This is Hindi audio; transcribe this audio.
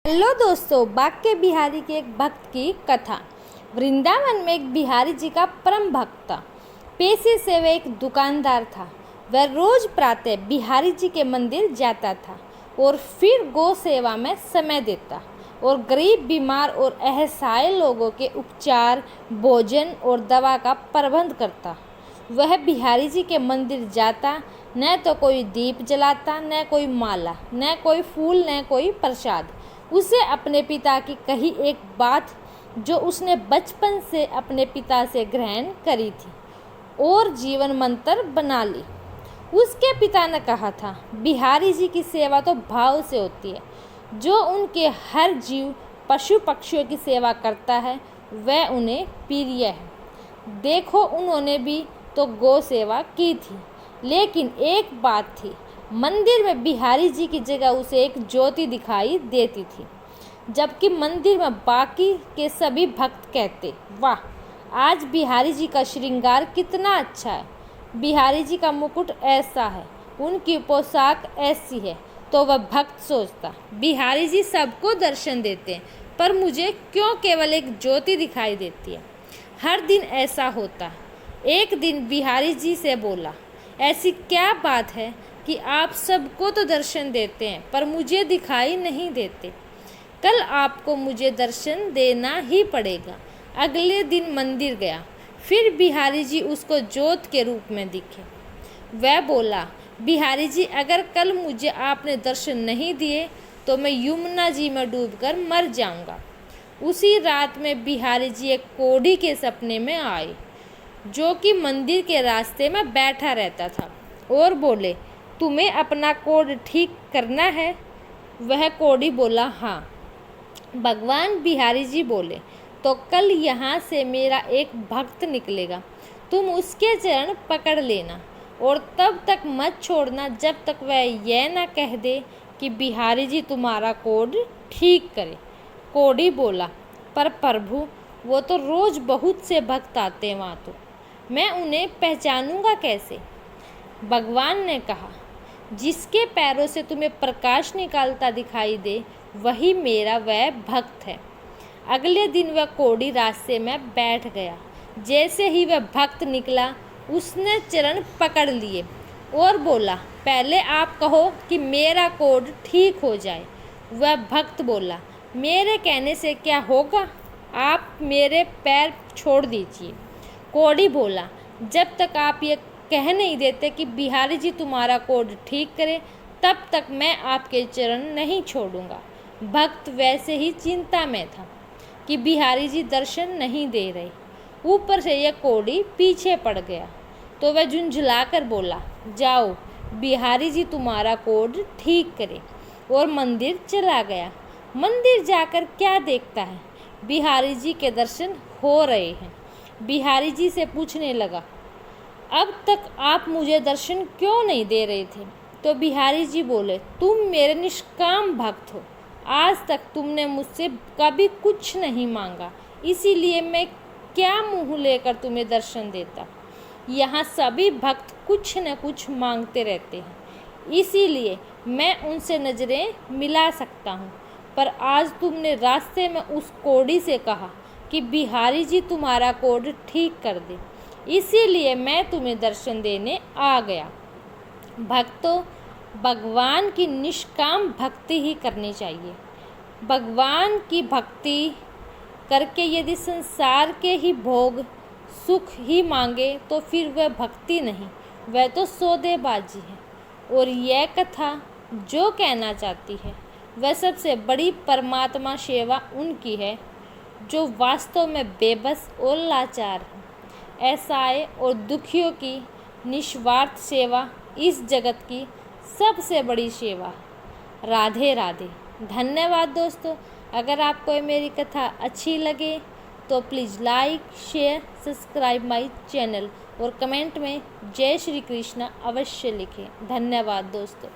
हेलो दोस्तों, बांके बिहारी के एक भक्त की कथा। वृंदावन में एक बिहारी जी का परम भक्त था। पेशे से वह एक दुकानदार था। वह रोज प्रातः बिहारी जी के मंदिर जाता था और फिर गौ सेवा में समय देता और गरीब, बीमार और असहाय लोगों के उपचार, भोजन और दवा का प्रबंध करता। वह बिहारी जी के मंदिर जाता, न तो कोई दीप जलाता, न कोई माला, न कोई फूल, न कोई प्रसाद। उसे अपने पिता की कही एक बात, जो उसने बचपन से अपने पिता से ग्रहण करी थी और जीवन मंत्र बना ली। उसके पिता ने कहा था, बिहारी जी की सेवा तो भाव से होती है। जो उनके हर जीव, पशु पक्षियों की सेवा करता है, वह उन्हें प्रिय है। देखो, उन्होंने भी तो गौ सेवा की थी, लेकिन एक बात थी, मंदिर में बिहारी जी की जगह उसे एक ज्योति दिखाई देती थी, जबकि मंदिर में बाकी के सभी भक्त कहते, वाह, आज बिहारी जी का श्रृंगार कितना अच्छा है, बिहारी जी का मुकुट ऐसा है, उनकी पोशाक ऐसी है। तो वह भक्त सोचता, बिहारी जी सबको दर्शन देते हैं, पर मुझे क्यों केवल एक ज्योति दिखाई देती है। हर दिन ऐसा होता। एक दिन बिहारी जी से बोला, ऐसी क्या बात है कि आप सबको तो दर्शन देते हैं, पर मुझे दिखाई नहीं देते। कल आपको मुझे दर्शन देना ही पड़ेगा। अगले दिन मंदिर गया, फिर बिहारी जी उसको ज्योत के रूप में दिखे। वह बोला, बिहारी जी, अगर कल मुझे आपने दर्शन नहीं दिए तो मैं यमुना जी में डूबकर मर जाऊंगा। उसी रात में बिहारी जी एक कोढ़ी के सपने में आए, जो कि मंदिर के रास्ते में बैठा रहता था, और बोले, तुम्हें अपना कोढ़ ठीक करना है। वह कोढ़ी बोला, हाँ। भगवान बिहारी जी बोले, तो कल यहाँ से मेरा एक भक्त निकलेगा, तुम उसके चरण पकड़ लेना और तब तक मत छोड़ना जब तक वह यह ना कह दे कि बिहारी जी तुम्हारा कोढ़ ठीक करे। कोढ़ी बोला, पर प्रभु, वो तो रोज बहुत से भक्त आते हैं वहाँ, तो मैं उन्हें पहचानूंगा कैसे। भगवान ने कहा, जिसके पैरों से तुम्हें प्रकाश निकालता दिखाई दे, वही मेरा वह भक्त है। अगले दिन वह कोढ़ी रास्ते में बैठ गया। जैसे ही वह भक्त निकला, उसने चरण पकड़ लिए और बोला, पहले आप कहो कि मेरा कोढ़ ठीक हो जाए। वह भक्त बोला, मेरे कहने से क्या होगा, आप मेरे पैर छोड़ दीजिए। कोढ़ी बोला, जब तक आप ये कह नहीं देते कि बिहारी जी तुम्हारा कोढ़ ठीक करे, तब तक मैं आपके चरण नहीं छोड़ूंगा। भक्त वैसे ही चिंता में था कि बिहारी जी दर्शन नहीं दे रहे, ऊपर से यह कोढ़ी पीछे पड़ गया। तो वह झुंझलाकर बोला, जाओ, बिहारी जी तुम्हारा कोढ़ ठीक करे, और मंदिर चला गया। मंदिर जाकर क्या देखता है, बिहारी जी के दर्शन हो रहे हैं। बिहारी जी से पूछने लगा, अब तक आप मुझे दर्शन क्यों नहीं दे रहे थे। तो बिहारी जी बोले, तुम मेरे निष्काम भक्त हो, आज तक तुमने मुझसे कभी कुछ नहीं मांगा, इसीलिए मैं क्या मुंह लेकर तुम्हें दर्शन देता। यहाँ सभी भक्त कुछ न कुछ मांगते रहते हैं, इसीलिए मैं उनसे नज़रें मिला सकता हूँ, पर आज तुमने रास्ते में उस कोढ़ी से कहा कि बिहारी जी तुम्हारा कोढ़ ठीक कर दे, इसीलिए मैं तुम्हें दर्शन देने आ गया। भक्तों, भगवान की निष्काम भक्ति ही करनी चाहिए। भगवान की भक्ति करके यदि संसार के ही भोग सुख ही मांगे, तो फिर वह भक्ति नहीं, वह तो सौदेबाजी है। और यह कथा जो कहना चाहती है, वह सबसे बड़ी परमात्मा सेवा उनकी है, जो वास्तव में बेबस और लाचार है। असहाय और दुखियों की निस्वार्थ सेवा इस जगत की सबसे बड़ी सेवा है। राधे राधे। धन्यवाद दोस्तों। अगर आपको मेरी कथा अच्छी लगे तो please like, share, subscribe my channel और कमेंट में जय श्री कृष्ण अवश्य लिखें। धन्यवाद दोस्तों।